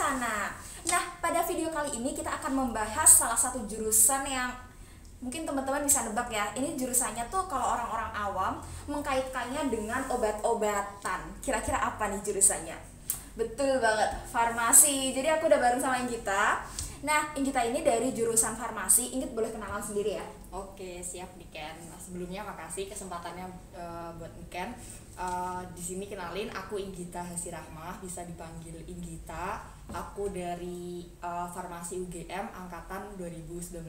sana. Nah, pada video kali ini kita akan membahas salah satu jurusan yang mungkin teman-teman bisa nebak ya. Ini jurusannya tuh kalau orang-orang awam mengkaitkannya dengan obat-obatan. Kira-kira apa nih jurusannya? Betul banget, farmasi. Jadi aku udah bareng sama Inggita. Nah, Inggita ini dari jurusan farmasi. Inggit boleh kenalan sendiri ya? Oke, siap Niken. Nah, sebelumnya makasih kesempatannya buat Niken. Di sini kenalin, aku Inggita Hasirahmah, bisa dipanggil Inggita. Aku dari Farmasi UGM angkatan 2019.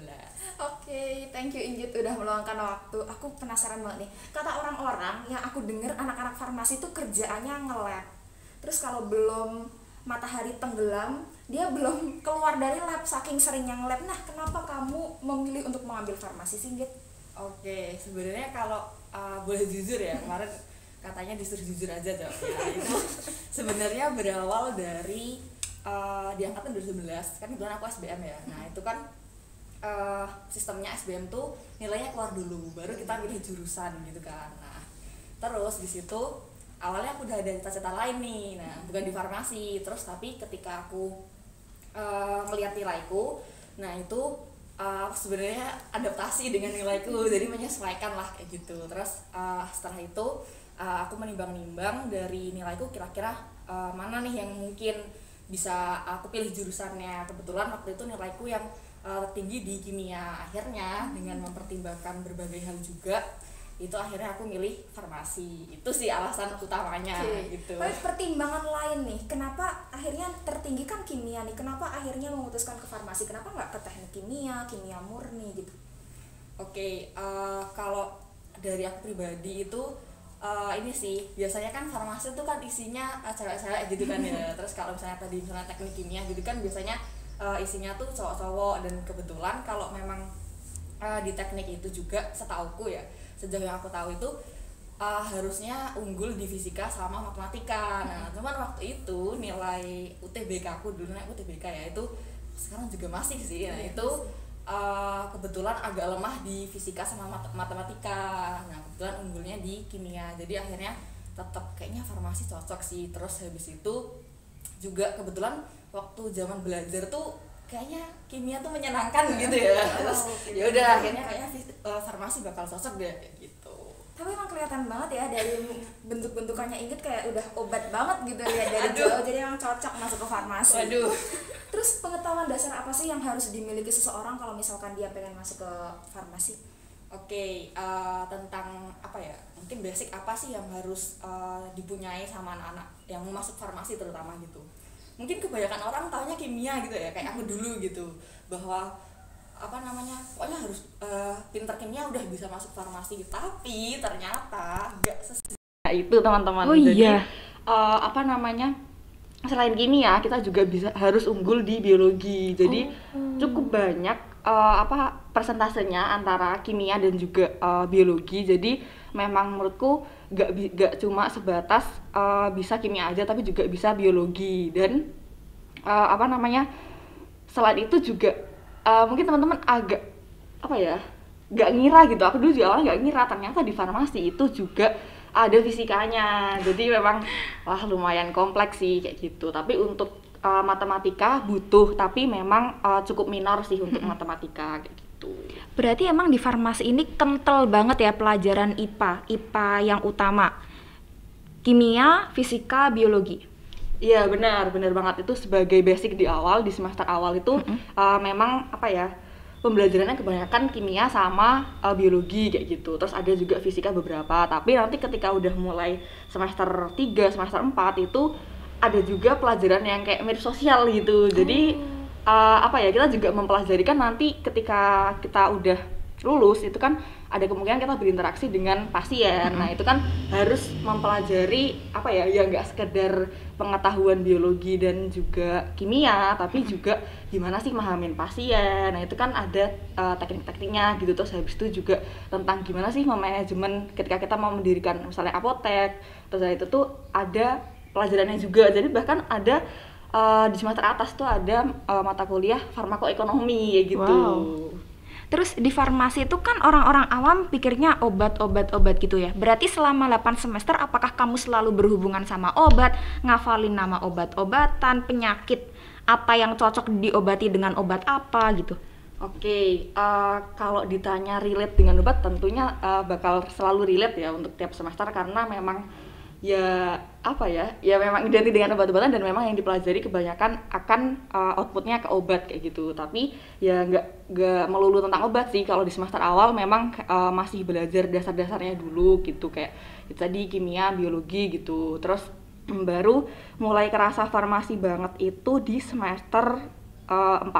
Oke, thank you Inggit udah meluangkan waktu. Aku penasaran banget nih. Kata orang-orang yang aku dengar anak-anak farmasi itu kerjaannya nge-lab. Terus kalau belum matahari tenggelam, dia belum keluar dari lab saking seringnya nge-lab. Nah, kenapa kamu memilih untuk mengambil farmasi sih, Inggit? Oke, sebenarnya kalau boleh jujur ya, kemarin katanya disuruh jujur aja dong. Ya, itu sebenarnya berawal dari di angkatan 2011, kan kebetulan aku SBM ya. Nah, itu kan sistemnya SBM tuh nilainya keluar dulu, baru kita pilih jurusan gitu kan. Nah, terus di situ awalnya aku udah ada cita-cita lain nih, nah bukan di farmasi. Terus tapi ketika aku melihat nilaiku, nah itu sebenarnya adaptasi dengan nilaiku, jadi menyesuaikan lah kayak gitu. Terus setelah itu aku menimbang-nimbang dari nilaiku kira-kira mana nih yang mungkin bisa aku pilih jurusannya. Kebetulan waktu itu nilaiku yang tinggi di kimia. Akhirnya dengan mempertimbangkan berbagai hal juga, itu akhirnya aku milih farmasi. Itu sih alasan utamanya. Gitu. Tapi pertimbangan lain nih, kenapa akhirnya tertinggi kan kimia nih, kenapa akhirnya memutuskan ke farmasi, kenapa nggak ke teknik kimia, kimia murni gitu? Oke, kalau dari aku pribadi itu ini sih, biasanya kan farmasi itu kan isinya cewek-cewek gitu kan ya. Terus kalau misalnya teknik kimia gitu kan biasanya isinya tuh cowok-cowok. Dan kebetulan kalau memang di teknik itu juga setauku ya, sejauh yang aku tahu itu harusnya unggul di fisika sama matematika. Nah, cuman waktu itu nilai UTBK aku dulu, naik UTBK ya, itu sekarang juga masih sih. Nah, itu kebetulan agak lemah di fisika sama matematika. Nah, kebetulan unggulnya di kimia. Jadi akhirnya tetap kayaknya farmasi cocok sih. Terus habis itu juga kebetulan waktu zaman belajar tuh kayaknya kimia tuh menyenangkan gitu ya. Terus ya udah akhirnya kayaknya farmasi bakal cocok deh gitu. Tapi emang kelihatan banget ya dari bentuk-bentukannya Inggit kayak udah obat banget gitu lihat dari jauh, jadi emang cocok masuk ke farmasi. Waduh. Terus pengetahuan dasar apa sih yang harus dimiliki seseorang kalau misalkan dia pengen masuk ke farmasi? Oke, tentang apa ya? Mungkin basic apa sih yang harus dipunyai sama anak-anak yang mau masuk farmasi terutama gitu. Mungkin kebanyakan orang taunya kimia gitu ya, kayak aku dulu gitu, bahwa pokoknya harus pinter kimia udah bisa masuk farmasi. Tapi ternyata nggak sesuai itu teman-teman. Jadi selain kimia kita juga harus unggul di biologi. Jadi cukup banyak persentasenya antara kimia dan juga biologi. Jadi memang menurutku nggak cuma sebatas bisa kimia aja, tapi juga bisa biologi. Dan selain itu juga mungkin teman-teman agak nggak ngira gitu. Aku dulu juga awalnya nggak ngira, ternyata di farmasi itu juga ada fisikanya. Jadi memang lumayan kompleks sih kayak gitu. Tapi untuk matematika butuh, tapi memang cukup minor sih untuk matematika kayak gitu. Berarti emang di farmasi ini kental banget ya pelajaran IPA yang utama. Kimia, fisika, biologi. Iya, benar banget. Itu sebagai basic di awal, di semester awal itu memang pembelajarannya kebanyakan kimia sama biologi kayak gitu. Terus ada juga fisika beberapa. Tapi nanti ketika udah mulai semester 3, semester 4 itu ada juga pelajaran yang kayak mirip sosial gitu. Jadi kita juga mempelajari kan nanti ketika kita udah lulus itu kan ada kemungkinan kita berinteraksi dengan pasien. Nah, itu kan harus mempelajari nggak sekedar pengetahuan biologi dan juga kimia, tapi juga gimana sih memahamin pasien. Nah, itu kan ada teknik-tekniknya gitu. Terus habis itu juga tentang gimana sih memanajemen ketika kita mau mendirikan misalnya apotek. Terus itu tuh ada pelajarannya juga. Jadi bahkan ada di semester atas tuh ada mata kuliah farmakoekonomi gitu. Wow. Terus di farmasi itu kan orang-orang awam pikirnya obat gitu ya. Berarti selama 8 semester apakah kamu selalu berhubungan sama obat, ngafalin nama obat-obatan, penyakit apa yang cocok diobati dengan obat apa gitu. Oke, kalau ditanya relate dengan obat tentunya bakal selalu relate ya untuk tiap semester karena memang ya apa ya memang identik dengan obat-obatan dan memang yang dipelajari kebanyakan akan outputnya ke obat kayak gitu. Tapi ya nggak melulu tentang obat sih. Kalau di semester awal memang masih belajar dasar-dasarnya dulu gitu, kayak itu tadi kimia, biologi gitu. Terus baru mulai kerasa farmasi banget itu di semester 4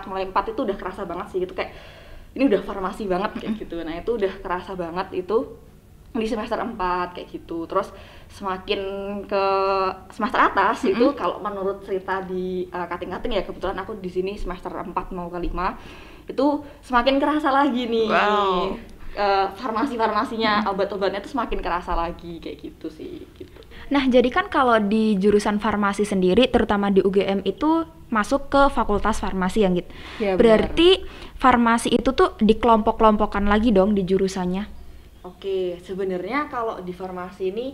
mulai 4 itu udah kerasa banget sih gitu, kayak ini udah farmasi banget kayak gitu. Nah itu udah kerasa banget itu di semester 4 kayak gitu. Terus semakin ke semester atas itu kalau menurut cerita di kating-kating ya, kebetulan aku di sini semester 4 mau ke 5 itu semakin kerasa lagi nih. Wow. Farmasinya obat-obatnya itu semakin kerasa lagi kayak gitu sih gitu. Nah, jadi kan kalau di jurusan farmasi sendiri, terutama di UGM itu masuk ke fakultas farmasi yang gitu. Ya, berarti farmasi itu tuh dikelompok-kelompokkan lagi dong di jurusannya. Oke, sebenarnya kalau di farmasi ini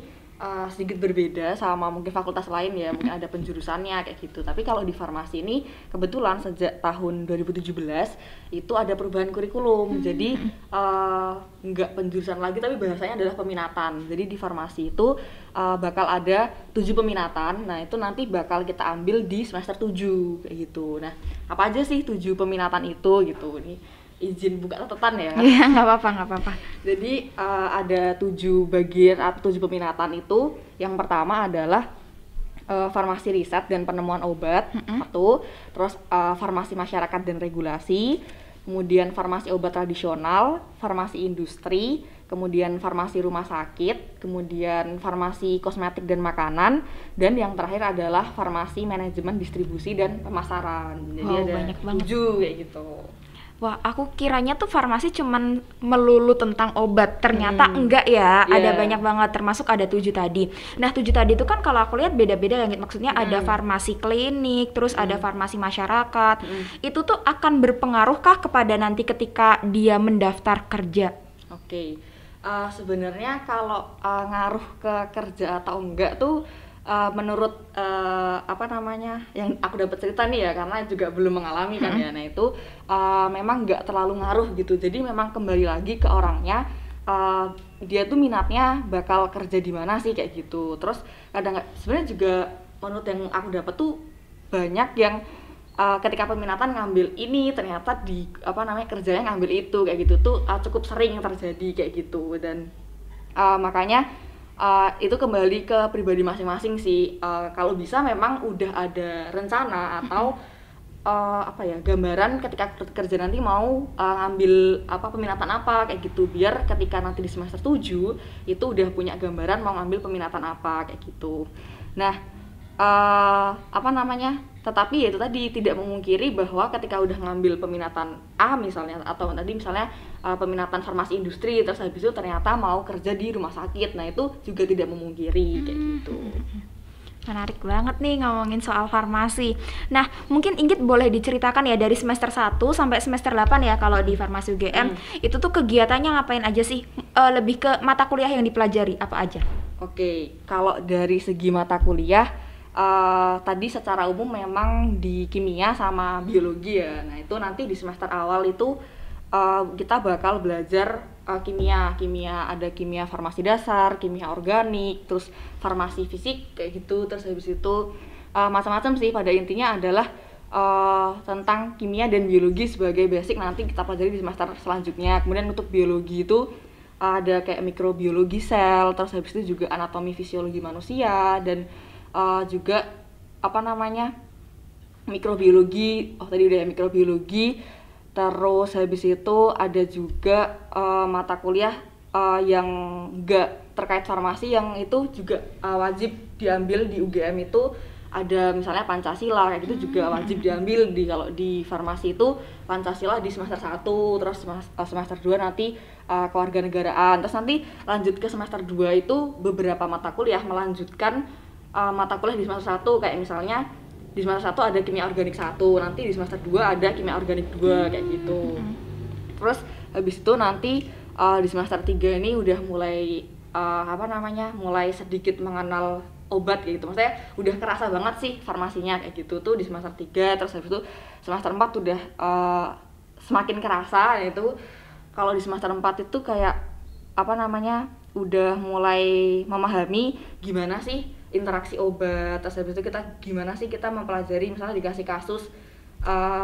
sedikit berbeda sama mungkin fakultas lain ya, mungkin ada penjurusannya kayak gitu. Tapi kalau di farmasi ini kebetulan sejak tahun 2017 itu ada perubahan kurikulum. Jadi nggak penjurusan lagi tapi bahasanya adalah peminatan. Jadi di farmasi itu bakal ada 7 peminatan. Nah, itu nanti bakal kita ambil di semester 7 kayak gitu. Nah, apa aja sih 7 peminatan itu gitu. Ini izin buka catatan ya. Iya, nggak apa-apa. Jadi ada 7 bagian atau 7 peminatan itu. Yang pertama adalah farmasi riset dan penemuan obat, satu. Terus farmasi masyarakat dan regulasi, kemudian farmasi obat tradisional, farmasi industri, kemudian farmasi rumah sakit, kemudian farmasi kosmetik dan makanan, dan yang terakhir adalah farmasi manajemen distribusi dan pemasaran. Jadi Wow, ada banyak banget. 7 kayak gitu. Wah, aku kiranya tuh farmasi cuman melulu tentang obat. Ternyata enggak ya, ada Yeah. banyak banget, termasuk ada 7 tadi. Nah, 7 tadi itu kan kalau aku lihat beda-beda ya, maksudnya ada farmasi klinik, terus ada farmasi masyarakat. Itu tuh akan berpengaruhkah kepada nanti ketika dia mendaftar kerja? Oke. Sebenarnya kalau ngaruh ke kerja atau enggak tuh menurut apa namanya yang aku dapat cerita nih ya, karena juga belum mengalami kan ya. Nah itu memang nggak terlalu ngaruh gitu. Jadi memang kembali lagi ke orangnya, dia tuh minatnya bakal kerja di mana sih kayak gitu. Terus kadang sebenarnya juga menurut yang aku dapat tuh banyak yang ketika peminatan ngambil ini ternyata di apa namanya kerjanya ngambil itu kayak gitu tuh cukup sering terjadi kayak gitu. Dan makanya itu kembali ke pribadi masing-masing sih. Kalau bisa memang udah ada rencana atau apa ya gambaran ketika kerja nanti mau ngambil apa peminatan apa kayak gitu, biar ketika nanti di semester 7 itu udah punya gambaran mau ngambil peminatan apa kayak gitu. Nah apa namanya, tetapi ya itu tadi tidak memungkiri bahwa ketika udah ngambil peminatan A misalnya, atau tadi misalnya peminatan farmasi industri terus habis itu ternyata mau kerja di rumah sakit, nah itu juga tidak memungkiri kayak gitu. Menarik banget nih ngomongin soal farmasi. Nah, mungkin Inggit boleh diceritakan ya dari semester 1 sampai semester 8 ya kalau di farmasi UGM, itu tuh kegiatannya ngapain aja sih? Lebih ke mata kuliah yang dipelajari apa aja? Oke, kalau dari segi mata kuliah tadi secara umum memang di kimia sama biologi ya. Nah, itu nanti di semester awal itu kita bakal belajar kimia ada kimia farmasi dasar, kimia organik, terus farmasi fisik kayak gitu. Terus habis itu macam-macam sih, pada intinya adalah tentang kimia dan biologi sebagai basic nanti kita pelajari di semester selanjutnya. Kemudian untuk biologi itu ada kayak mikrobiologi sel, terus habis itu juga anatomi fisiologi manusia, dan juga apa namanya mikrobiologi, tadi udah ya mikrobiologi. Terus habis itu ada juga mata kuliah yang enggak terkait farmasi, yang itu juga wajib diambil di UGM. Itu ada misalnya Pancasila kayak gitu juga wajib diambil kalau di farmasi itu Pancasila di semester 1, terus semester 2 nanti kewarganegaraan. Terus nanti lanjut ke semester 2 itu beberapa mata kuliah melanjutkan mata kuliah di semester 1, kayak misalnya di semester 1 ada kimia organik 1, nanti di semester 2 ada kimia organik 2 kayak gitu. Terus habis itu nanti di semester 3 ini udah mulai mulai sedikit mengenal obat kayak gitu. Maksudnya udah kerasa banget sih farmasinya kayak gitu tuh di semester 3, terus habis itu semester 4 udah semakin kerasa itu. Kalau di semester 4 itu kayak apa namanya udah mulai memahami gimana sih interaksi obat, terus habis itu kita gimana sih kita mempelajari misalnya dikasih kasus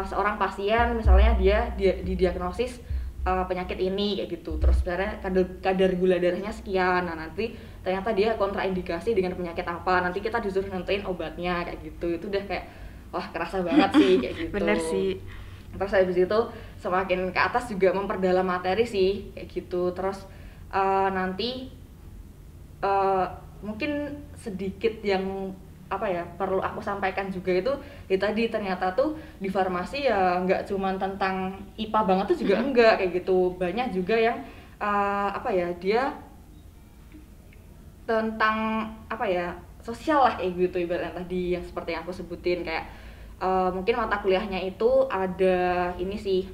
seorang pasien misalnya dia didiagnosis penyakit ini kayak gitu, terus sebenarnya kadar gula darahnya sekian, nah nanti ternyata dia kontraindikasi dengan penyakit apa, nanti kita disuruh nentuin obatnya kayak gitu. Itu udah kayak wah kerasa banget sih kayak gitu. Bener sih. Terus habis itu semakin ke atas juga memperdalam materi sih kayak gitu. Terus nanti mungkin sedikit yang apa ya perlu aku sampaikan juga itu ya tadi ternyata tuh di farmasi ya nggak cuman tentang IPA banget tuh juga enggak kayak gitu, banyak juga yang apa ya dia tentang apa ya sosial lah kayak gitu ibaratnya tadi yang seperti yang aku sebutin kayak mungkin mata kuliahnya itu ada ini sih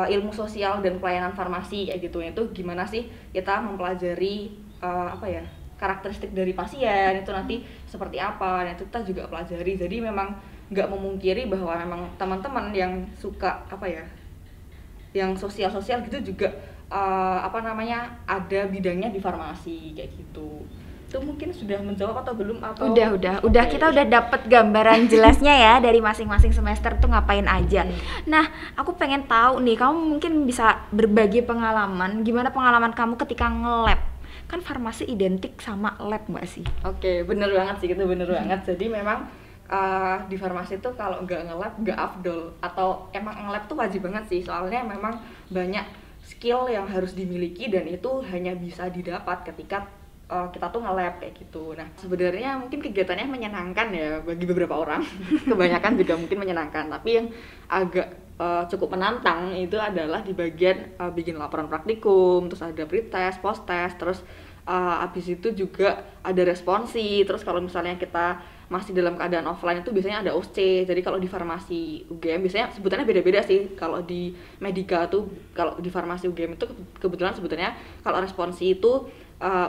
ilmu sosial dan pelayanan farmasi kayak gitu, itu gimana sih kita mempelajari apa ya karakteristik dari pasien itu nanti seperti apa, dan itu kita juga pelajari. Jadi memang nggak memungkiri bahwa memang teman-teman yang suka apa ya yang sosial-sosial gitu juga apa namanya ada bidangnya di farmasi kayak gitu. Itu mungkin sudah menjawab atau belum atau Udah okay. Kita udah dapet gambaran jelasnya ya dari masing-masing semester tuh ngapain aja. Nah, aku pengen tahu nih, kamu mungkin bisa berbagi pengalaman, gimana pengalaman kamu ketika nge-lab? Kan farmasi identik sama lab nggak sih? Oke, bener banget sih, itu bener banget. Jadi memang di farmasi tuh kalau nggak nge-lab nggak afdol, atau emang nge-lab tuh wajib banget sih, soalnya memang banyak skill yang harus dimiliki dan itu hanya bisa didapat ketika kita tuh nge-lab kayak gitu. Nah sebenarnya mungkin kegiatannya menyenangkan ya bagi beberapa orang, kebanyakan juga mungkin menyenangkan, tapi yang agak cukup menantang itu adalah di bagian bikin laporan praktikum, terus ada pretest, post-test, terus abis itu juga ada responsi. Terus kalau misalnya kita masih dalam keadaan offline itu biasanya ada OSC. Jadi kalau di farmasi UGM biasanya sebutannya beda-beda sih. Kalau di Medika tuh, kalau di farmasi UGM itu kebetulan sebutannya kalau responsi itu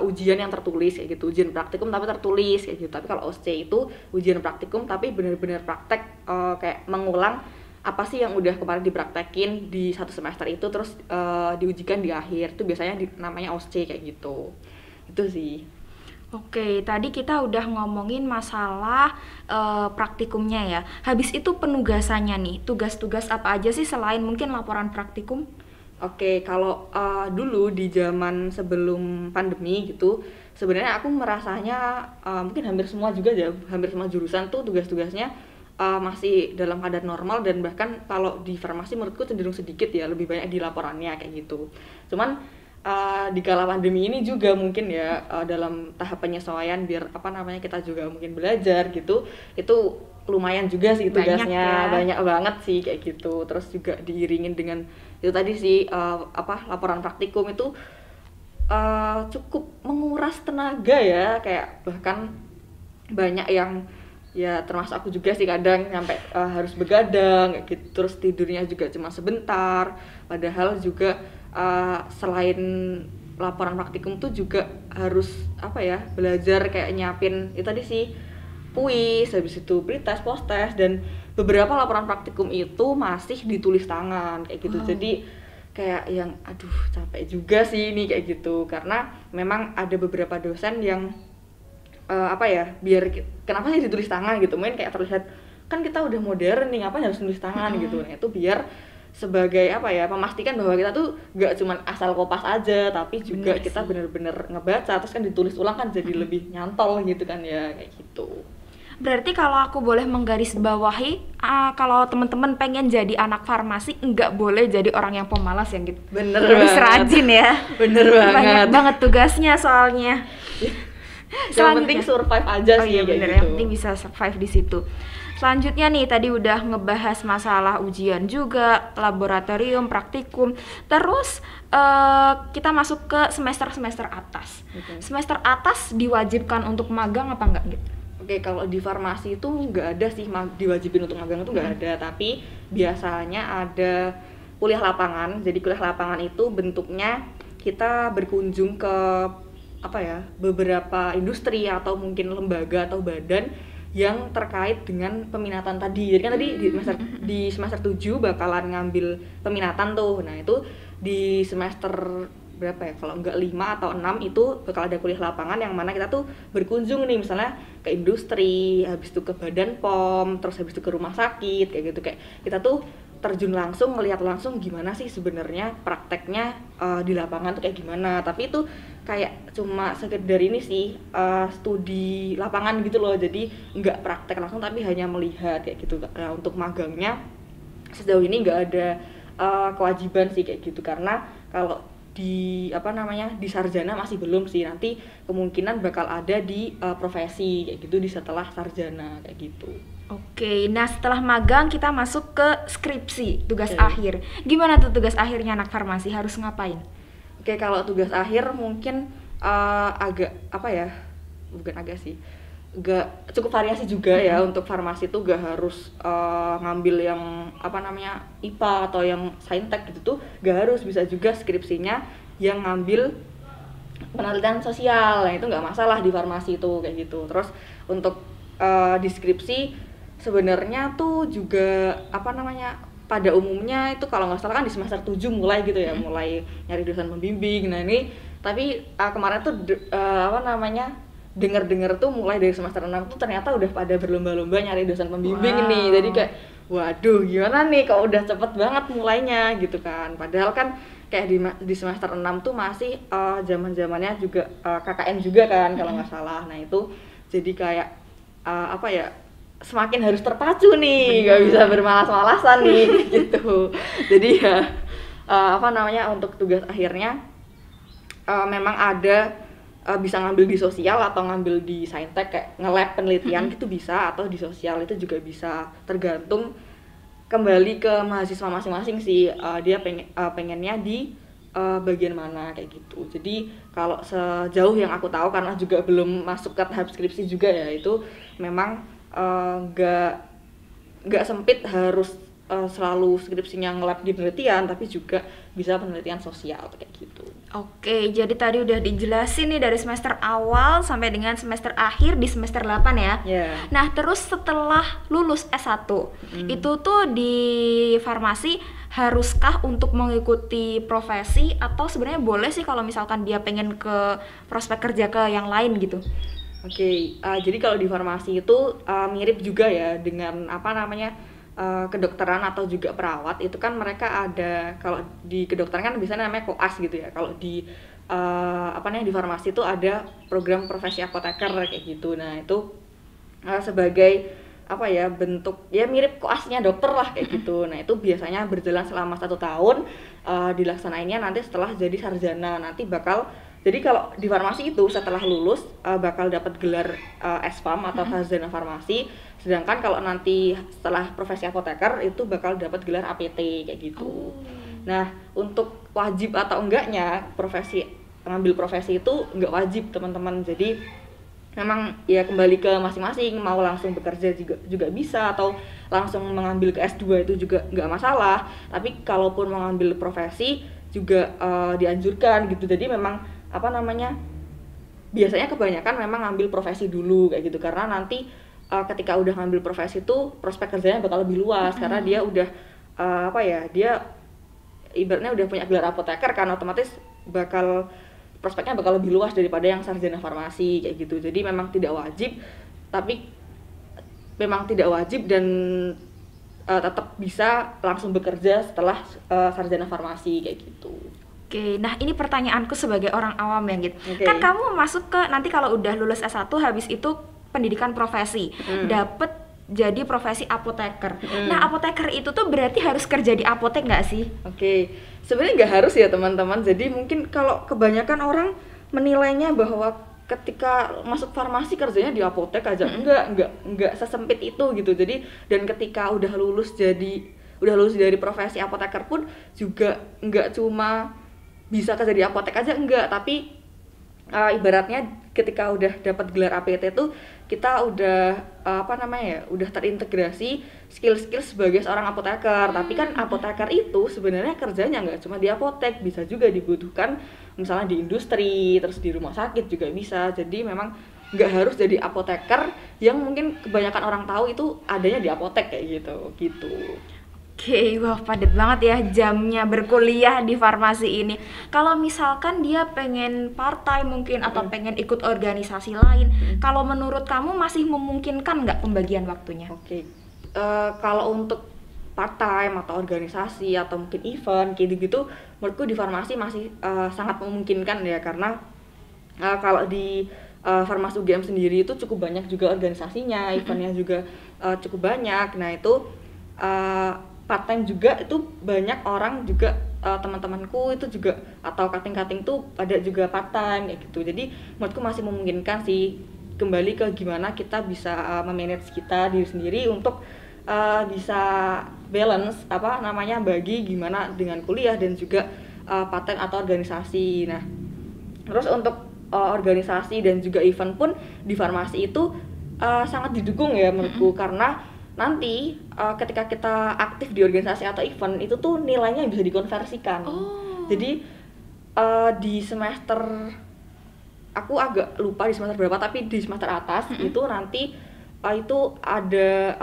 ujian yang tertulis kayak gitu, ujian praktikum tapi tertulis kayak gitu. Tapi kalau OSC itu ujian praktikum tapi benar-benar praktek, kayak mengulang apa sih yang udah kemarin dipraktekin di satu semester itu, terus diujikan di akhir. Itu biasanya namanya OSC kayak gitu. Itu sih. Oke, tadi kita udah ngomongin masalah praktikumnya ya. Habis itu penugasannya nih, tugas-tugas apa aja sih selain mungkin laporan praktikum? Oke, kalau dulu di zaman sebelum pandemi gitu, sebenarnya aku merasanya mungkin hampir semua juga ya, hampir semua jurusan tuh tugas-tugasnya masih dalam keadaan normal, dan bahkan kalau di farmasi menurutku cenderung sedikit ya, lebih banyak di laporannya kayak gitu. Cuman di kala pandemi ini juga mungkin ya dalam tahap penyesuaian biar apa namanya kita juga mungkin belajar gitu, itu lumayan juga sih tugasnya, banyak banget sih kayak gitu. Terus juga diiringin dengan itu tadi sih laporan praktikum itu cukup menguras tenaga ya, kayak bahkan banyak yang ya termasuk aku juga sih kadang sampai harus begadang kayak gitu, terus tidurnya juga cuma sebentar, padahal juga selain laporan praktikum tuh juga harus apa ya belajar kayak nyiapin itu tadi sih kuis, habis itu pretest, post-test, dan beberapa laporan praktikum itu masih ditulis tangan kayak gitu. Jadi kayak yang aduh capek juga sih ini kayak gitu, karena memang ada beberapa dosen yang apa ya biar kenapa sih ditulis tangan gitu, mungkin kayak terlihat kan kita udah modern nih ngapain harus tulis tangan gitu. Nah itu biar sebagai apa ya memastikan bahwa kita tuh gak cuma asal kopas aja, tapi juga kita bener-bener ngebaca, terus kan ditulis ulang kan jadi lebih nyantol gitu kan ya kayak gitu. Berarti kalau aku boleh menggarisbawahi, kalau teman-teman pengen jadi anak farmasi nggak boleh jadi orang yang pemalas yang gitu. Bener harus banget. Rajin ya. Bener banget. Banyak banget tugasnya soalnya. Yang penting survive aja sih. Iya bener, gitu. yang penting bisa survive di situ. Selanjutnya nih, tadi udah ngebahas masalah ujian juga, laboratorium, praktikum. Terus kita masuk ke semester-semester atas. Semester atas diwajibkan untuk magang apa enggak gitu? Oke, kalau di farmasi itu nggak ada sih diwajibin untuk magang itu nggak ada, tapi biasanya ada kuliah lapangan. Jadi kuliah lapangan itu bentuknya kita berkunjung ke beberapa industri atau mungkin lembaga atau badan yang terkait dengan peminatan tadi. Jadi kan tadi di semester 7 bakalan ngambil peminatan tuh. Nah, itu di semester berapa ya? Kalau enggak 5 atau 6 itu bakal ada kuliah lapangan yang mana kita tuh berkunjung nih misalnya ke industri, habis itu ke badan POM, terus habis itu ke rumah sakit kayak gitu, kayak kita tuh terjun langsung, melihat langsung gimana sih sebenarnya prakteknya di lapangan tuh kayak gimana. Tapi itu kayak cuma sekedar ini sih studi lapangan gitu loh, jadi nggak praktek langsung tapi hanya melihat kayak gitu. Nah, untuk magangnya sejauh ini nggak ada kewajiban sih kayak gitu, karena kalau di di sarjana masih belum sih, nanti kemungkinan bakal ada di profesi kayak gitu di setelah sarjana kayak gitu. Oke, nah setelah magang kita masuk ke skripsi, tugas akhir. Gimana tuh tugas akhirnya anak farmasi, harus ngapain? Oke, kalau tugas akhir mungkin agak cukup variasi juga ya. Untuk farmasi tuh gak harus ngambil yang IPA atau yang saintek gitu tuh, gak harus, bisa juga skripsinya yang ngambil penelitian sosial. Nah, itu nggak masalah di farmasi itu kayak gitu. Terus untuk deskripsi sebenarnya tuh juga pada umumnya itu kalau nggak salah kan di semester 7 mulai gitu ya, mulai nyari dosen pembimbing. Nah, ini tapi kemarin tuh dengar tuh mulai dari semester 6 tuh ternyata udah pada berlomba-lomba nyari dosen pembimbing nih. Jadi kayak waduh, gimana nih kalau udah cepet banget mulainya gitu kan. Padahal kan kayak di semester 6 tuh masih zaman-zamannya juga KKN juga kan kalau nggak salah. Nah, itu jadi kayak semakin harus terpacu nih, nggak bisa bermalas-malasan nih gitu. Jadi ya untuk tugas akhirnya memang ada bisa ngambil di sosial atau ngambil di saintek kayak nge-lab penelitian gitu bisa, atau di sosial itu juga bisa, tergantung kembali ke mahasiswa masing-masing sih, dia pengennya di bagian mana kayak gitu. Jadi kalau sejauh yang aku tahu, karena juga belum masuk ke tahap skripsi juga ya, itu memang nggak sempit harus selalu skripsinya nge-lab di penelitian, tapi juga bisa penelitian sosial kayak gitu. Oke, jadi tadi udah dijelasin nih dari semester awal sampai dengan semester akhir di semester 8 ya. Nah, terus setelah lulus S1 itu tuh di farmasi haruskah untuk mengikuti profesi, atau sebenarnya boleh sih kalau misalkan dia pengen ke prospek kerja ke yang lain gitu? Oke, jadi kalau di farmasi itu mirip juga ya dengan kedokteran atau juga perawat. Itu kan mereka ada, kalau di kedokteran kan biasanya namanya koas gitu ya. Kalau di di farmasi itu ada program profesi apoteker kayak gitu. Nah, itu sebagai bentuk ya mirip koasnya dokter lah kayak gitu. Nah, itu biasanya berjalan selama 1 tahun, dilaksanainnya nanti setelah jadi sarjana. Nanti jadi kalau di farmasi itu setelah lulus bakal dapat gelar SPAM atau sarjana farmasi, sedangkan kalau nanti setelah profesi apoteker itu bakal dapat gelar APT kayak gitu. Nah, untuk wajib atau enggaknya ngambil profesi itu enggak wajib teman-teman. Jadi memang ya kembali ke masing-masing, mau langsung bekerja juga bisa, atau langsung mengambil ke S2 itu juga enggak masalah. Tapi kalaupun mengambil profesi juga dianjurkan gitu. Jadi memang biasanya kebanyakan memang ngambil profesi dulu kayak gitu, karena nanti ketika udah ngambil profesi itu prospek kerjanya bakal lebih luas, karena dia udah dia ibaratnya udah punya gelar apoteker kan, otomatis prospeknya bakal lebih luas daripada yang sarjana farmasi kayak gitu. Jadi memang tidak wajib, dan tetap bisa langsung bekerja setelah sarjana farmasi kayak gitu. Oke, nah ini pertanyaanku sebagai orang awam ya gitu. Kan kamu masuk ke nanti kalau udah lulus S1 habis itu pendidikan profesi, dapet jadi profesi apoteker. Nah, apoteker itu tuh berarti harus kerja di apotek nggak sih? Oke, sebenarnya nggak harus ya teman-teman. Jadi mungkin kalau kebanyakan orang menilainya bahwa ketika masuk farmasi kerjanya di apotek aja, enggak sesempit itu gitu. Jadi dan ketika udah lulus dari profesi apoteker pun juga enggak cuma bisa kerja di apotek aja, enggak, tapi ibaratnya ketika udah dapat gelar APT tuh kita udah udah terintegrasi skill-skill sebagai seorang apoteker. Tapi kan apoteker itu sebenarnya kerjanya nggak cuma di apotek, bisa juga dibutuhkan misalnya di industri, terus di rumah sakit juga bisa. Jadi memang nggak harus jadi apoteker yang mungkin kebanyakan orang tahu itu adanya di apotek kayak gitu. Oke, wah padat banget ya jamnya berkuliah di farmasi ini. Kalau misalkan dia pengen part-time mungkin atau pengen ikut organisasi lain, kalau menurut kamu masih memungkinkan nggak pembagian waktunya? Oke, kalau untuk part-time atau organisasi atau mungkin event kayak gitu, menurutku di farmasi masih sangat memungkinkan ya, karena kalau di farmasi UGM sendiri itu cukup banyak juga organisasinya, eventnya juga cukup banyak. Nah itu part-time juga itu banyak orang juga, teman-temanku itu juga atau kating-kating tuh ada juga part-time kayak gitu. Jadi menurutku masih memungkinkan sih, kembali ke gimana kita bisa memanage kita diri sendiri untuk bisa balance bagi gimana dengan kuliah dan juga part-time atau organisasi. Nah terus untuk organisasi dan juga event pun di farmasi itu sangat didukung ya menurutku, karena nanti ketika kita aktif di organisasi atau event itu tuh nilainya bisa dikonversikan. Jadi di semester, aku agak lupa di semester berapa, tapi di semester atas itu nanti itu ada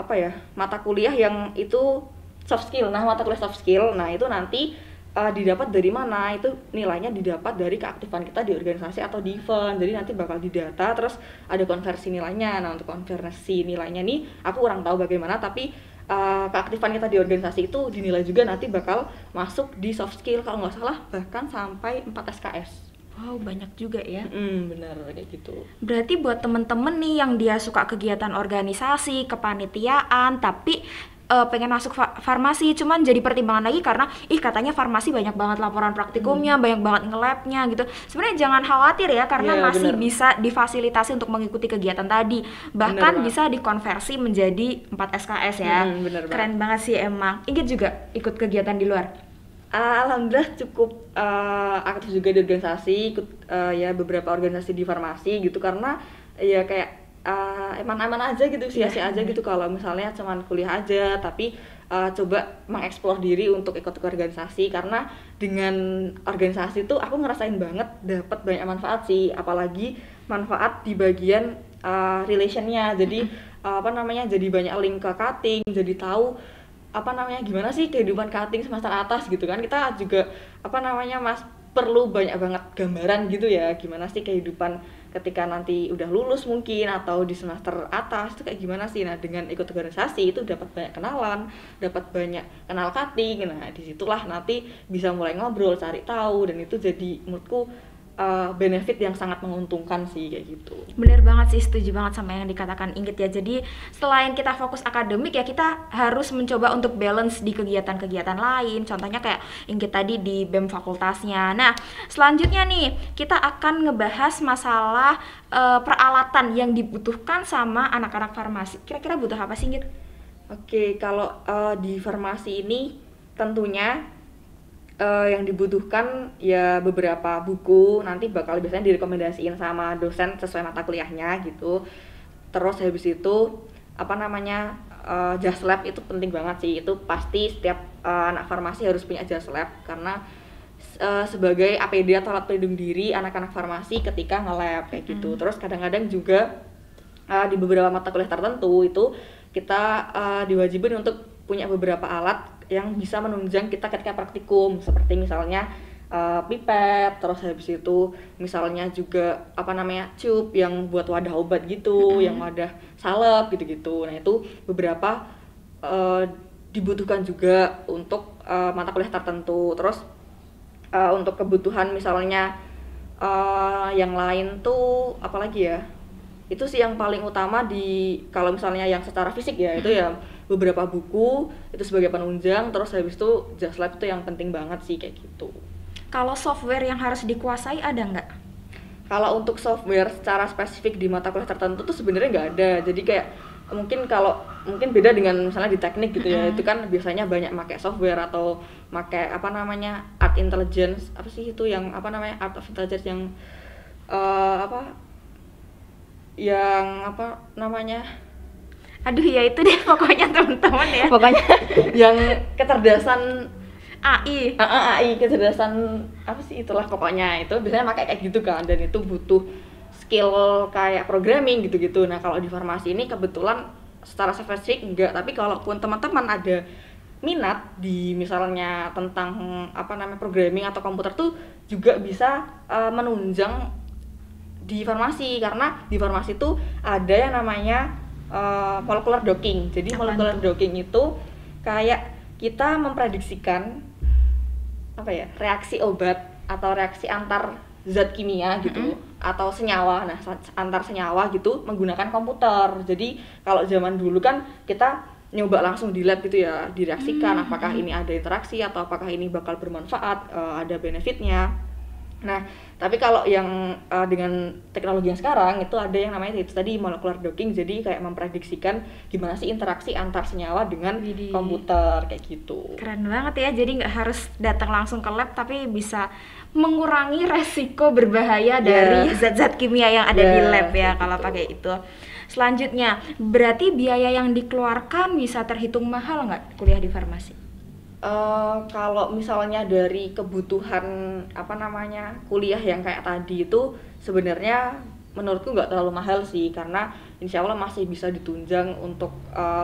mata kuliah yang itu soft skill. Nah mata kuliah soft skill, nah itu nanti didapat dari mana? Itu nilainya didapat dari keaktifan kita di organisasi atau di event. Jadi nanti bakal didata, terus ada konversi nilainya. Nah untuk konversi nilainya nih aku kurang tahu bagaimana, tapi keaktifan kita di organisasi itu dinilai juga nanti bakal masuk di soft skill, kalau nggak salah bahkan sampai 4 SKS. Wow, banyak juga ya. Bener kayak gitu. Berarti buat temen-temen nih yang dia suka kegiatan organisasi, kepanitiaan, tapi pengen masuk farmasi, cuman jadi pertimbangan lagi karena katanya farmasi banyak banget laporan praktikumnya, banyak banget nge-labnya gitu. Sebenarnya jangan khawatir ya, karena masih bisa difasilitasi untuk mengikuti kegiatan tadi. Bahkan bisa dikonversi menjadi 4 SKS ya. Keren banget sih emang. Inggit juga ikut kegiatan di luar? Alhamdulillah cukup aktif juga di organisasi, ikut ya beberapa organisasi di farmasi gitu, karena ya kayak aman-aman aja gitu, sia-sia aja gitu kalau misalnya cuman kuliah aja, tapi coba mengeksplor diri untuk ikut organisasi, karena dengan organisasi tuh aku ngerasain banget dapat banyak manfaat sih, apalagi manfaat di bagian relationnya. Jadi jadi banyak link ke cutting, jadi tahu gimana sih kehidupan cutting semester atas gitu kan. Kita juga perlu banyak banget gambaran gitu ya, gimana sih kehidupan ketika nanti udah lulus mungkin atau di semester atas itu kayak gimana sih. Nah dengan ikut organisasi itu dapat banyak kenalan, dapat banyak kenal cutting. Nah disitulah nanti bisa mulai ngobrol, cari tahu, dan itu jadi menurutku benefit yang sangat menguntungkan sih kayak gitu. Bener banget sih, setuju banget sama yang dikatakan Inggit ya. Jadi selain kita fokus akademik ya, kita harus mencoba untuk balance di kegiatan-kegiatan lain. Contohnya kayak Inggit tadi di BEM fakultasnya. Nah selanjutnya nih kita akan ngebahas masalah peralatan yang dibutuhkan sama anak-anak farmasi. Kira-kira butuh apa sih Inggit? Oke, kalau di farmasi ini tentunya yang dibutuhkan ya beberapa buku, nanti bakal biasanya direkomendasiin sama dosen sesuai mata kuliahnya gitu. Terus habis itu jas lab itu penting banget sih, itu pasti setiap anak farmasi harus punya jas lab, karena sebagai APD atau alat pelindung diri anak-anak farmasi ketika nge-lab kayak gitu. Terus kadang-kadang juga di beberapa mata kuliah tertentu itu kita diwajibin untuk punya beberapa alat yang bisa menunjang kita ketika praktikum, seperti misalnya pipet, terus habis itu misalnya juga tube yang buat wadah obat gitu, yang wadah salep gitu-gitu. Nah itu beberapa dibutuhkan juga untuk mata kuliah tertentu. Terus untuk kebutuhan misalnya yang lain tuh apalagi ya, itu sih yang paling utama kalau misalnya yang secara fisik ya, itu ya beberapa buku itu sebagai penunjang. Terus habis itu jas lab itu yang penting banget sih kayak gitu. Kalau software yang harus dikuasai ada nggak? Kalau untuk software secara spesifik di mata kuliah tertentu tuh sebenarnya nggak ada. Jadi kayak mungkin beda dengan misalnya di teknik gitu ya, itu kan biasanya banyak pakai software atau pakai art intelligence, apa sih itu yang art of intelligence yang apa yang apa namanya Aduh ya itu deh pokoknya teman-teman ya. pokoknya yang kecerdasan AI. AI, kecerdasan apa sih itulah pokoknya, itu biasanya pakai kayak gitu kan, dan itu butuh skill kayak programming gitu-gitu. Nah kalau di farmasi ini kebetulan secara spesifik enggak, tapi kalaupun teman-teman ada minat di misalnya tentang apa namanya programming atau komputer tuh juga bisa menunjang di farmasi, karena di farmasi tuh ada yang namanya molecular docking. Jadi molecular docking itu kayak kita memprediksikan apa ya, reaksi obat atau reaksi antar zat kimia gitu, atau senyawa. Nah, antar senyawa gitu menggunakan komputer. Jadi kalau zaman dulu kan kita nyoba langsung di lab gitu ya, direaksikan apakah ini ada interaksi atau apakah ini bakal bermanfaat, ada benefitnya. Nah, tapi kalau yang dengan teknologi yang sekarang itu ada yang namanya itu tadi molecular docking. Jadi kayak memprediksikan gimana sih interaksi antar senyawa dengan komputer kayak gitu. Keren banget ya, jadi nggak harus datang langsung ke lab tapi bisa mengurangi resiko berbahaya dari zat-zat kimia yang ada di lab ya kalau pakai itu. Selanjutnya, berarti biaya yang dikeluarkan bisa terhitung mahal nggak kuliah di farmasi? Kalau misalnya dari kebutuhan apa namanya kuliah yang kayak tadi itu sebenarnya menurutku nggak terlalu mahal sih, karena insya Allah masih bisa ditunjang untuk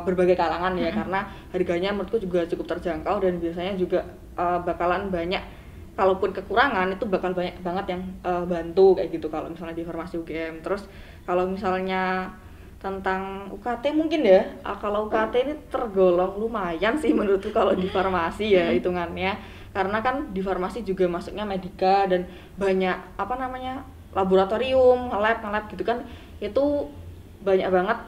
berbagai kalangan ya, karena harganya menurutku juga cukup terjangkau dan biasanya juga bakalan banyak, kalaupun kekurangan itu bakal banyak banget yang bantu kayak gitu kalau misalnya di farmasi UGM. Terus kalau misalnya tentang UKT mungkin ya, kalau UKT ini tergolong lumayan sih menurutku kalau di farmasi ya hitungannya, karena kan di farmasi juga masuknya medika dan banyak apa namanya laboratorium, lab gitu kan, itu banyak banget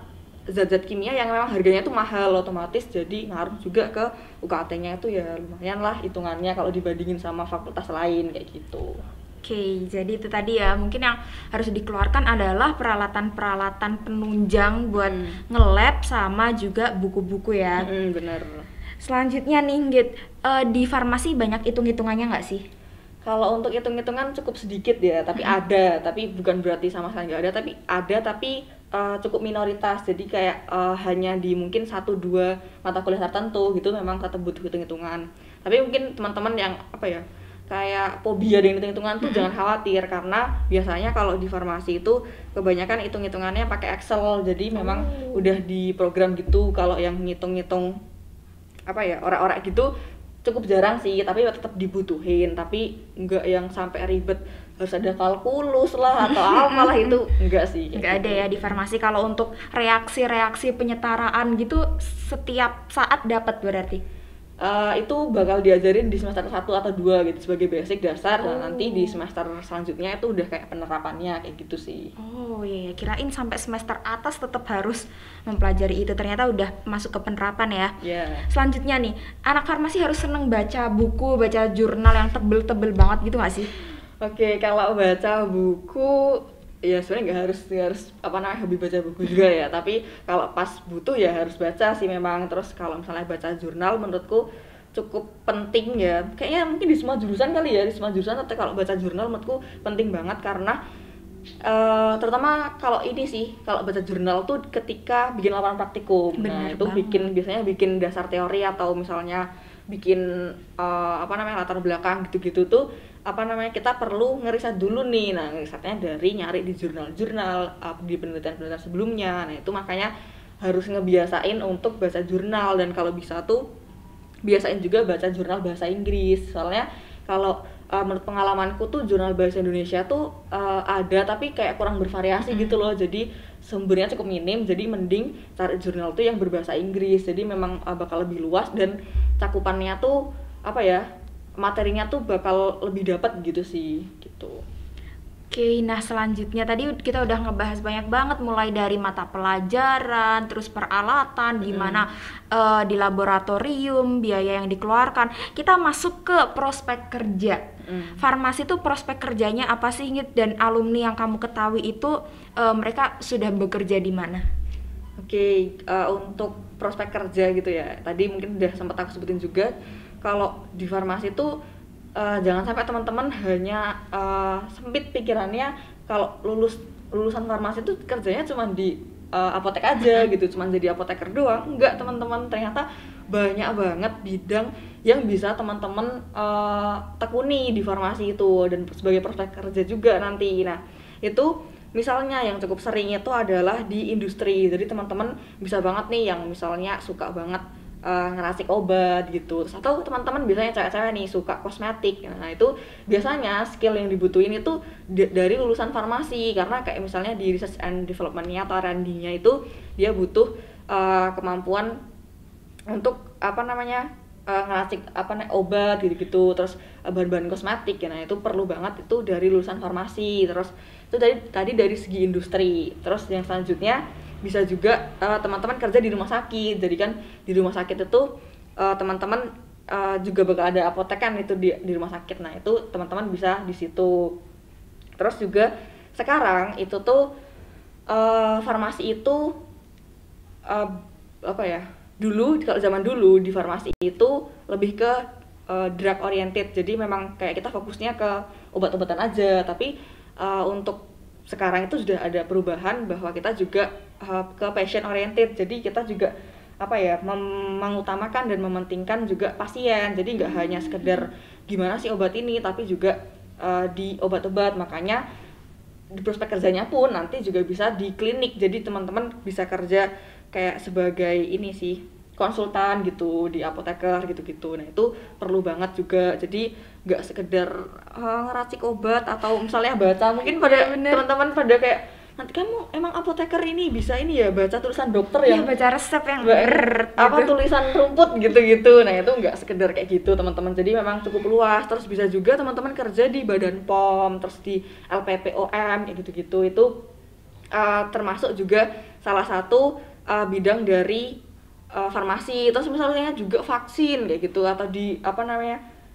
zat-zat kimia yang memang harganya itu mahal, otomatis jadi ngaruh juga ke UKT-nya itu ya lumayan lah hitungannya kalau dibandingin sama fakultas lain kayak gitu. Oke, jadi itu tadi ya, mungkin yang harus dikeluarkan adalah peralatan-peralatan penunjang buat nge-lab sama juga buku-buku ya. Bener. Selanjutnya nih, Git, di farmasi banyak hitung-hitungannya nggak sih? Kalau untuk hitung-hitungan cukup sedikit ya, tapi ada, tapi bukan berarti sama sekali nggak ada, tapi cukup minoritas. Jadi kayak hanya di mungkin 1-2 mata kuliah tertentu gitu memang tetap butuh hitung-hitungan. Tapi mungkin teman-teman yang apa ya, kayak fobia dengan hitung-hitungan tuh jangan khawatir, karena biasanya kalau di farmasi itu kebanyakan hitung-hitungannya pakai Excel. Jadi memang udah di program gitu. Kalau yang ngitung-ngitung apa ya, orak-orak gitu cukup jarang sih, tapi tetap dibutuhin, tapi enggak yang sampai ribet harus ada kalkulus lah atau apalah itu enggak sih. Enggak ada ya di farmasi. Kalau untuk reaksi-reaksi penyetaraan gitu setiap saat dapat berarti? Itu bakal diajarin di semester 1 atau 2 gitu sebagai basic dasar. Nah, nanti di semester selanjutnya itu udah kayak penerapannya kayak gitu sih. Oh iya, kirain sampai semester atas tetap harus mempelajari itu, ternyata udah masuk ke penerapan ya. Selanjutnya nih, anak farmasi harus seneng baca buku, baca jurnal yang tebel-tebel banget gitu gak sih? Oke, kalau baca buku ya sebenarnya nggak harus apa namanya hobi baca buku juga ya, tapi kalau pas butuh ya harus baca sih memang. Terus kalau misalnya baca jurnal menurutku cukup penting ya, kayaknya mungkin di semua jurusan kali ya, di semua jurusan. Tapi kalau baca jurnal menurutku penting banget, karena terutama kalau ini sih, kalau baca jurnal tuh ketika bikin laporan praktikum. Nah itu biasanya bikin dasar teori atau misalnya bikin apa namanya latar belakang gitu-gitu tuh apa namanya kita perlu ngeriset dulu nih. Nah ngerisetnya dari nyari di jurnal-jurnal di penelitian-penelitian sebelumnya. Nah itu makanya harus ngebiasain untuk baca jurnal, dan kalau bisa tuh biasain juga baca jurnal bahasa Inggris. Soalnya kalau menurut pengalamanku tuh jurnal bahasa Indonesia tuh ada tapi kayak kurang bervariasi gitu loh, jadi sumbernya cukup minim. Jadi mending cari jurnal tuh yang berbahasa Inggris, jadi memang bakal lebih luas dan cakupannya tuh apa ya, materinya tuh bakal lebih dapat gitu sih gitu. Oke, nah selanjutnya tadi kita udah ngebahas banyak banget, mulai dari mata pelajaran, terus peralatan, gimana di laboratorium, biaya yang dikeluarkan. Kita masuk ke prospek kerja. Farmasi itu prospek kerjanya apa sih, Ngit? Dan alumni yang kamu ketahui itu mereka sudah bekerja di mana? Oke, untuk prospek kerja gitu ya, tadi mungkin udah sempat aku sebutin juga. Kalau di farmasi itu jangan sampai teman-teman hanya sempit pikirannya kalau lulusan farmasi itu kerjanya cuma di apotek aja gitu, cuma jadi apoteker doang. Enggak teman-teman, ternyata banyak banget bidang yang bisa teman-teman tekuni di farmasi itu dan sebagai prospek kerja juga nanti. Nah itu misalnya yang cukup sering itu adalah di industri. Jadi teman-teman bisa banget nih yang misalnya suka banget ngeracik obat gitu. Terus atau teman-teman biasanya cewek-cewek nih suka kosmetik. Nah, itu biasanya skill yang dibutuhin itu dari lulusan farmasi, karena kayak misalnya di research and development-nya atau R&D-nya itu dia butuh kemampuan untuk ngeracik obat gitu-gitu, terus bahan-bahan kosmetik ya. Nah, itu perlu banget itu dari lulusan farmasi. Terus itu tadi dari segi industri. Terus yang selanjutnya bisa juga teman-teman kerja di rumah sakit. Jadi kan di rumah sakit itu teman-teman juga bakal ada apotek kan itu di rumah sakit. Nah, itu teman-teman bisa di situ. Terus juga sekarang itu tuh farmasi itu dulu kalau zaman dulu di farmasi itu lebih ke drug oriented. Jadi memang kayak kita fokusnya ke obat-obatan aja, tapi untuk sekarang itu sudah ada perubahan bahwa kita juga ke patient oriented. Jadi kita juga mengutamakan dan mementingkan juga pasien. Jadi nggak hanya sekedar gimana sih obat ini, tapi juga di obat-obat. Makanya di prospek kerjanya pun nanti juga bisa di klinik. Jadi teman-teman bisa kerja kayak sebagai ini sih konsultan gitu di apoteker gitu-gitu. Nah itu perlu banget juga. Jadi nggak sekedar ngeracik obat atau misalnya baca, mungkin pada teman-teman pada kayak nanti kamu emang apoteker ini bisa ini ya baca tulisan dokter yang baca resep yang tulisan rumput gitu-gitu. Nah itu nggak sekedar kayak gitu teman-teman. Jadi memang cukup luas. Terus bisa juga teman-teman kerja di Badan POM, terus di LPPOM kayak gitu-gitu. Itu termasuk juga salah satu bidang dari farmasi. Terus misalnya juga vaksin kayak gitu, atau di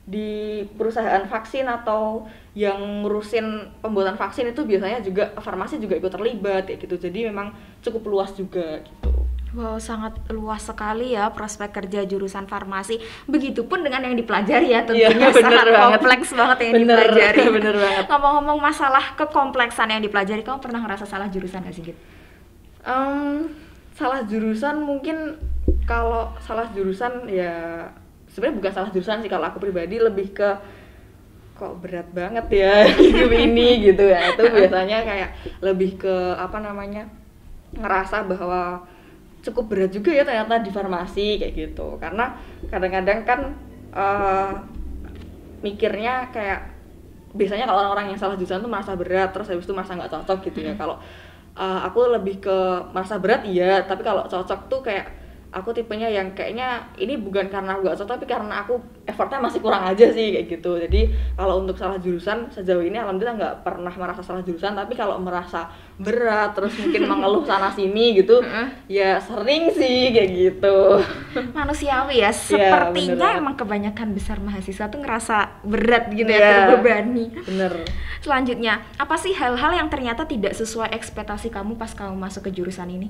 di perusahaan vaksin atau yang ngurusin pembuatan vaksin itu biasanya juga farmasi juga ikut terlibat kayak gitu. Jadi memang cukup luas juga gitu. Wow, sangat luas sekali ya prospek kerja jurusan farmasi. Begitupun dengan yang dipelajari ya, tentunya sangat kompleks banget yang dipelajari. Bener banget. Ngomong-ngomong masalah kekompleksan yang dipelajari, kamu pernah ngerasa salah jurusan gak sih, Git? Salah jurusan mungkin, kalau salah jurusan ya sebenarnya bukan salah jurusan sih, kalau aku pribadi lebih ke kok berat banget ya hidup ini gitu ya. Itu biasanya kayak lebih ke ngerasa bahwa cukup berat juga ya ternyata di farmasi kayak gitu. Karena kadang-kadang kan mikirnya kayak biasanya kalau orang-orang yang salah jurusan tuh merasa berat, terus habis itu merasa nggak cocok gitu ya. Kalau aku lebih ke merasa berat iya, tapi kalau cocok tuh kayak aku tipenya yang kayaknya ini bukan karena aku gak cocok, tapi karena aku effortnya masih kurang aja sih kayak gitu. Jadi kalau untuk salah jurusan sejauh ini alhamdulillah nggak pernah merasa salah jurusan. Tapi kalau merasa berat terus mungkin mengeluh sana sini gitu ya sering sih kayak gitu. Manusiawi ya, sepertinya emang kebanyakan besar mahasiswa tuh ngerasa berat gitu ya, terbebani. Bener. Selanjutnya, apa sih hal-hal yang ternyata tidak sesuai ekspektasi kamu pas kamu masuk ke jurusan ini?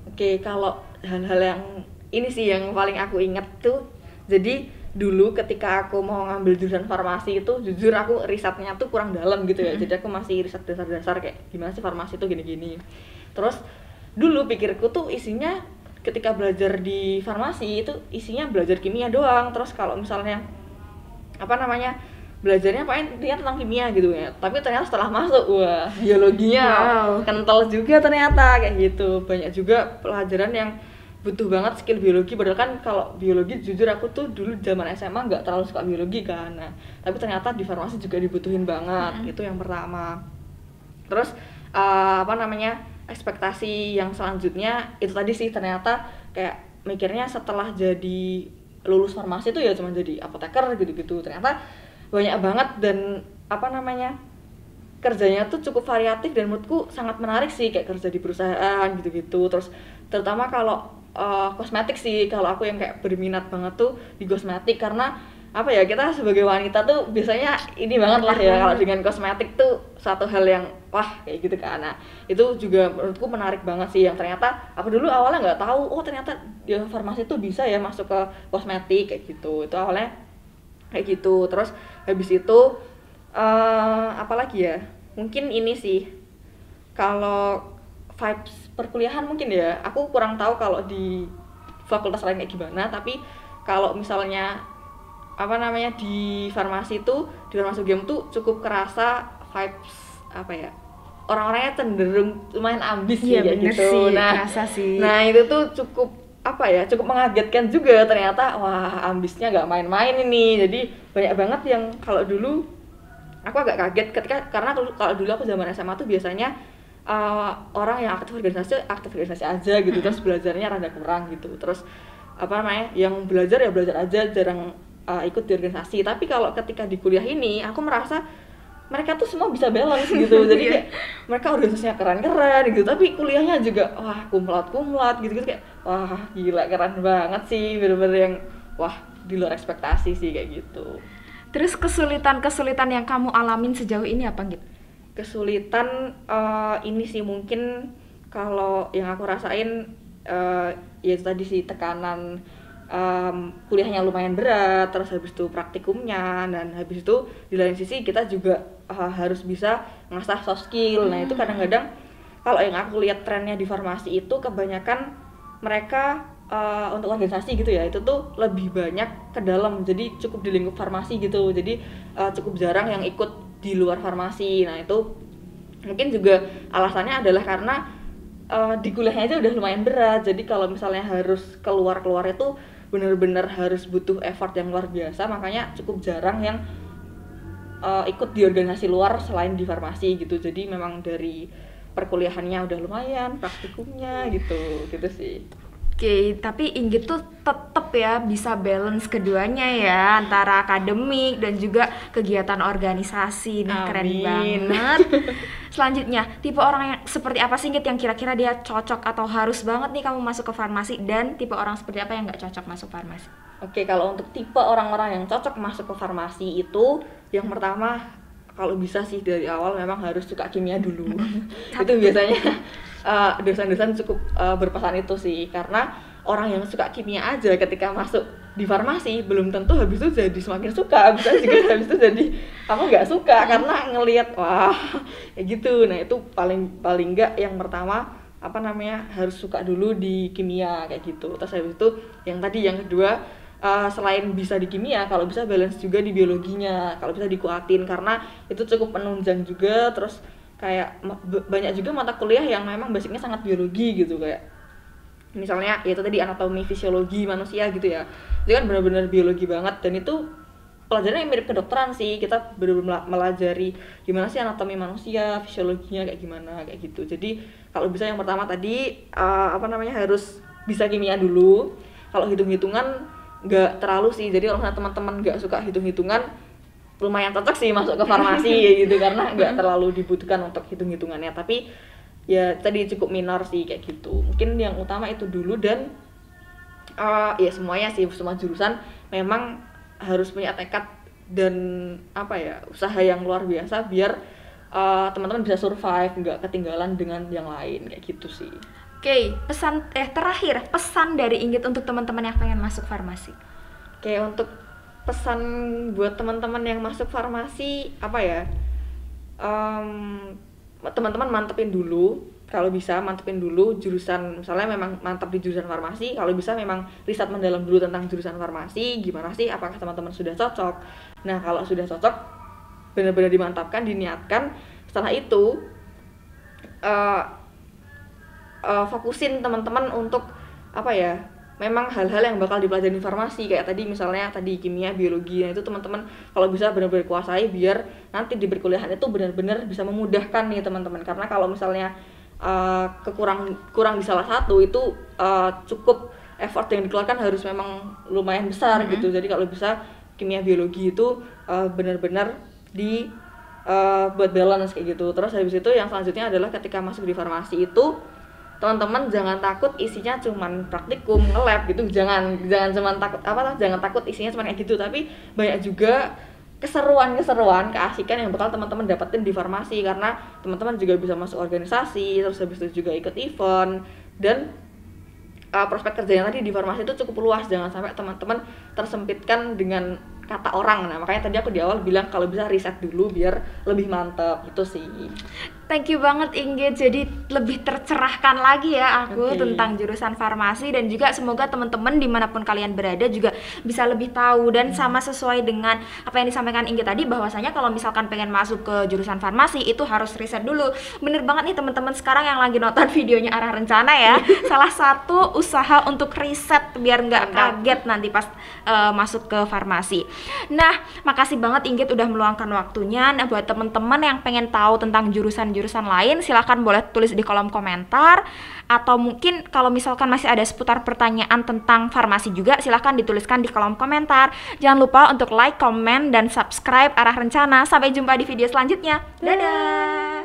Oke, kalau hal-hal yang ini sih yang paling aku inget tuh, jadi dulu ketika aku mau ngambil jurusan farmasi itu jujur aku risetnya tuh kurang dalam gitu ya. Jadi aku masih riset dasar-dasar kayak gimana sih farmasi tuh gini-gini. Terus dulu pikirku tuh isinya ketika belajar di farmasi itu isinya belajar kimia doang. Terus kalau misalnya belajarnya dia tentang kimia gitu ya. Tapi ternyata setelah masuk, wah biologinya kental juga ternyata kayak gitu. Banyak juga pelajaran yang butuh banget skill biologi. Padahal kan kalau biologi jujur aku tuh dulu zaman SMA nggak terlalu suka biologi kan. Nah, tapi ternyata di farmasi juga dibutuhin banget. Itu yang pertama. Terus ekspektasi yang selanjutnya itu tadi sih, ternyata kayak mikirnya setelah jadi lulus farmasi itu ya cuma jadi apoteker gitu-gitu. Ternyata banyak banget dan kerjanya tuh cukup variatif dan menurutku sangat menarik sih, kayak kerja di perusahaan gitu-gitu. Terus terutama kalau kosmetik sih, kalau aku yang kayak berminat banget tuh di kosmetik, karena kita sebagai wanita tuh biasanya ini banget lah ya kalau dengan kosmetik tuh satu hal yang wah kayak gitu kan. Nah itu juga menurutku menarik banget sih, yang ternyata aku dulu awalnya nggak tahu, ternyata ya farmasi tuh bisa ya masuk ke kosmetik kayak gitu. Itu awalnya kayak gitu. Terus habis itu apalagi ya, mungkin ini sih, kalau vibes perkuliahan mungkin ya, aku kurang tahu kalau di fakultas lain kayak gimana, tapi kalau misalnya di farmasi tuh, di farmasi UGM tuh cukup kerasa vibes apa ya, orang-orangnya cenderung lumayan ambis Iya, kayak bener gitu. sih, Nah, kerasa sih. nah itu tuh cukup cukup mengagetkan juga ternyata. Wah, ambisnya nggak main-main ini. Jadi banyak banget yang kalau dulu aku agak kaget karena kalau dulu aku zaman SMA tuh biasanya orang yang aktif organisasi aja gitu, terus belajarnya rada kurang gitu. Terus yang belajar ya belajar aja, jarang ikut di organisasi. Tapi kalau ketika di kuliah ini aku merasa mereka tuh semua bisa balance gitu. Jadi kayak mereka organisasinya keren-keren gitu, tapi kuliahnya juga wah kumlat gitu kayak wah gila keren banget sih, bener-bener yang wah di luar ekspektasi sih kayak gitu. Terus kesulitan yang kamu alamin sejauh ini apa gitu? Kesulitan ini sih mungkin kalau yang aku rasain ya itu tadi sih, tekanan kuliahnya lumayan berat, terus habis itu praktikumnya, dan habis itu di lain sisi kita juga harus bisa ngasah soft skill. Nah itu kadang-kadang kalau yang aku lihat trennya di farmasi itu kebanyakan mereka untuk organisasi gitu ya, itu tuh lebih banyak ke dalam, jadi cukup di lingkup farmasi gitu, jadi cukup jarang yang ikut di luar farmasi. Nah itu mungkin juga alasannya adalah karena di kuliahnya aja udah lumayan berat, jadi kalau misalnya harus keluar itu bener-bener harus butuh effort yang luar biasa, makanya cukup jarang yang ikut di organisasi luar selain di farmasi gitu. Jadi memang dari perkuliahannya udah lumayan, praktikumnya gitu sih. Oke, tapi Inggit tuh tetep ya bisa balance keduanya ya, antara akademik dan juga kegiatan organisasi. Nih keren Amin. banget. Selanjutnya, tipe orang yang seperti apa sih Inggit yang kira-kira dia cocok atau harus banget nih kamu masuk ke farmasi, dan tipe orang seperti apa yang nggak cocok masuk farmasi? Oke, kalau untuk tipe orang-orang yang cocok masuk ke farmasi itu, yang pertama kalau bisa sih dari awal memang harus suka kimia dulu. Itu biasanya dosen-dosen cukup berpesan itu sih, karena orang yang suka kimia aja ketika masuk di farmasi belum tentu habis itu jadi semakin suka, bisa juga habis itu jadi nggak suka karena ngelihat wah kayak gitu. Nah itu paling nggak yang pertama harus suka dulu di kimia kayak gitu. Terus habis itu yang kedua, selain bisa di kimia, kalau bisa balance juga di biologinya, kalau bisa dikuatin karena itu cukup menunjang juga. Terus kayak banyak juga mata kuliah yang memang basicnya sangat biologi gitu, kayak misalnya ya itu tadi anatomi fisiologi manusia gitu ya, itu kan benar-benar biologi banget, dan itu pelajarannya yang mirip kedokteran sih, kita benar-benar melajari gimana sih anatomi manusia, fisiologinya kayak gimana kayak gitu. Jadi kalau bisa yang pertama tadi harus bisa kimia dulu. Kalau hitung-hitungan nggak terlalu sih, jadi kalau teman-teman nggak suka hitung-hitungan lumayan cocok sih masuk ke farmasi gitu, karena nggak terlalu dibutuhkan untuk hitung-hitungannya, tapi ya tadi cukup minor sih kayak gitu. Mungkin yang utama itu dulu, dan ya semuanya sih, semua jurusan memang harus punya tekad dan usaha yang luar biasa biar teman-teman bisa survive, nggak ketinggalan dengan yang lain kayak gitu sih. Oke, terakhir pesan dari Inggit untuk teman-teman yang pengen masuk farmasi. Oke, untuk pesan buat teman-teman yang masuk farmasi teman-teman mantepin dulu, kalau bisa mantepin dulu jurusan, misalnya memang mantap di jurusan farmasi, kalau bisa memang riset mendalam dulu tentang jurusan farmasi, gimana sih, apakah teman-teman sudah cocok. Nah kalau sudah cocok, benar-benar dimantapkan, diniatkan, setelah itu fokusin teman-teman untuk memang hal-hal yang bakal dipelajari di farmasi, kayak misalnya kimia, biologi. Nah itu teman-teman kalau bisa benar-benar kuasai biar nanti di perkuliahan itu benar-benar bisa memudahkan nih teman-teman. Karena kalau misalnya kurang di salah satu itu cukup effort yang dikeluarkan harus memang lumayan besar gitu. Jadi kalau bisa kimia, biologi itu benar-benar buat balance kayak gitu. Terus habis itu yang selanjutnya adalah ketika masuk di farmasi itu teman-teman jangan takut isinya cuman praktikum, nge-lab gitu, jangan takut isinya cuman kayak gitu, tapi banyak juga keseruan, keasikan yang bakal teman-teman dapetin di farmasi, karena teman-teman juga bisa masuk organisasi, terus habis itu juga ikut event, dan prospek kerjanya tadi di farmasi itu cukup luas. Jangan sampai teman-teman tersempitkan dengan kata orang. Nah makanya tadi aku di awal bilang kalau bisa riset dulu biar lebih mantep itu sih. Thank you banget Inggit, jadi lebih tercerahkan lagi ya aku Oke. tentang jurusan farmasi, dan juga semoga teman-teman dimanapun kalian berada juga bisa lebih tahu, dan sama sesuai dengan apa yang disampaikan Inggit tadi, bahwasanya kalau misalkan pengen masuk ke jurusan farmasi itu harus riset dulu. Bener banget nih teman-teman sekarang yang lagi nonton videonya Arah Rencana ya, salah satu usaha untuk riset biar nggak kaget nanti pas masuk ke farmasi. Nah, makasih banget Inggit udah meluangkan waktunya. Nah, buat teman-teman yang pengen tahu tentang jurusan lain, silahkan boleh tulis di kolom komentar, atau mungkin kalau misalkan masih ada seputar pertanyaan tentang farmasi juga, silahkan dituliskan di kolom komentar. Jangan lupa untuk like, komen, dan subscribe Arah Rencana. Sampai jumpa di video selanjutnya. Dadah.